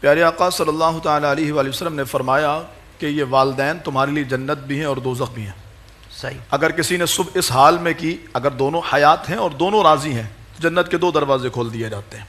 پیارے آقا صلی اللہ تعالیٰ علیہ وآلہ وسلم نے فرمایا کہ یہ والدین تمہارے لیے جنت بھی ہیں اور دوزخ بھی ہیں۔ صحیح۔ اگر کسی نے صبح اس حال میں کی، اگر دونوں حیات ہیں اور دونوں راضی ہیں تو جنت کے 2 دروازے کھول دیے جاتے ہیں،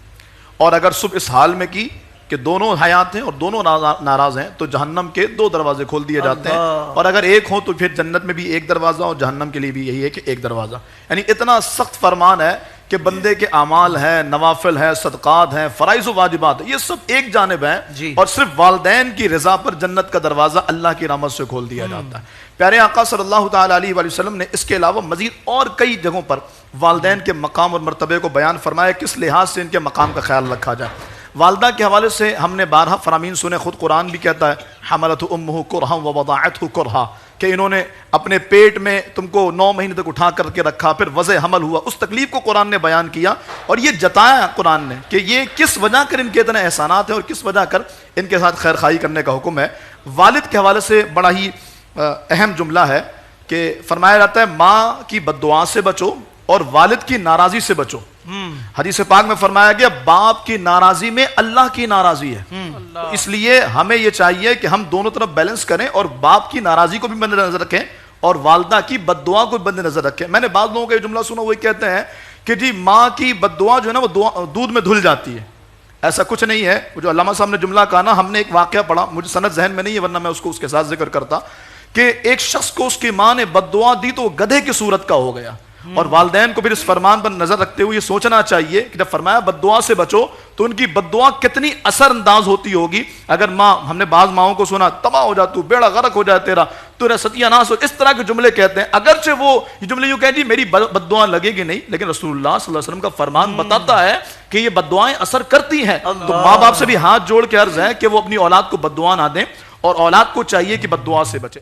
اور اگر صبح اس حال میں کی کہ دونوں حیات ہیں اور دونوں ناراض ہیں تو جہنم کے 2 دروازے کھول دیے جاتے ہیں، اور اگر ایک ہوں تو پھر جنت میں بھی 1 دروازہ اور جہنم کے لیے بھی یہی ہے کہ 1 دروازہ۔ یعنی اتنا سخت فرمان ہے کہ بندے کے اعمال ہیں، نوافل ہیں، صدقات ہیں، فرائض و واجبات ہیں، یہ سب ایک جانب ہیں، اور صرف والدین کی رضا پر جنت کا دروازہ اللہ کی رحمت سے کھول دیا جاتا ہے۔ پیارے آقا صلی اللہ تعالیٰ علیہ وآلہ وسلم نے اس کے علاوہ مزید اور کئی جگہوں پر والدین کے مقام اور مرتبے کو بیان فرمایا، کس لحاظ سے ان کے مقام کا خیال رکھا جائے۔ والدہ کے حوالے سے ہم نے بارہا فرامین سنے، خود قرآن بھی کہتا ہے حملتہ امہ کرہا ووضعتہ کرہا، کہ انہوں نے اپنے پیٹ میں تم کو 9 مہینے تک اٹھا کر کے رکھا، پھر وضع حمل ہوا، اس تکلیف کو قرآن نے بیان کیا اور یہ جتایا قرآن نے کہ یہ کس وجہ کر ان کے اتنے احسانات ہیں اور کس وجہ کر ان کے ساتھ خیر خواہی کرنے کا حکم ہے۔ والد کے حوالے سے بڑا ہی اہم جملہ ہے کہ فرمایا جاتا ہے ماں کی بد دعا سے بچو اور والد کی ناراضی سے بچو۔ حدیث پاک میں فرمایا گیا باپ کی ناراضی میں اللہ کی ناراضی ہے، اس لیے ہمیں یہ چاہیے کہ ہم دونوں طرف بیلنس کریں اور باپ کی ناراضی کو بھی مد نظر رکھیں اور والدہ کی بد دعا کو بھی مد نظر رکھیں۔ میں نے بعض لوگوں کا یہ جملہ سنا، وہ کہتے ہیں کہ جی ماں کی بد دعا جو ہے نا وہ دودھ میں دھل جاتی ہے۔ ایسا کچھ نہیں ہے۔ جو علامہ صاحب نے جملہ کہا نا، ہم نے ایک واقعہ پڑھا، مجھے سند ذہن میں نہیں ہے ورنہ میں اس کو اس کے ساتھ ذکر کرتا، کہ ایک شخص کو اس کی ماں نے بد دعا دی تو وہ گدھے کی صورت کا ہو گیا، اور والدین کو پھر اس فرمان پر نظر رکھتے ہوئے یہ سوچنا چاہیے کہ جب فرمایا بد دعا سے بچو تو ان کی بد دعا کتنی اثر انداز ہوتی ہوگی۔ اگر ماں، ہم نے بعض ماؤں کو سنا تباہ ہو جا، تو بیڑا غرق ہو جائے تیرا، تو ستیہ ناس ہو، اس طرح کے جملے کہتے ہیں۔ اگرچہ وہ یہ جملے یوں کہیں جی میری بد دعا لگے گی نہیں، لیکن رسول اللہ صلی اللہ علیہ وسلم کا فرمان بتاتا ہے کہ یہ بد دعائیں اثر کرتی ہیں۔ تو ماں باپ سے بھی ہاتھ جوڑ کے عرض ہے کہ وہ اپنی اولاد کو بد دعا نہ دیں، اور اولاد کو چاہیے کہ بد دعا سے بچے۔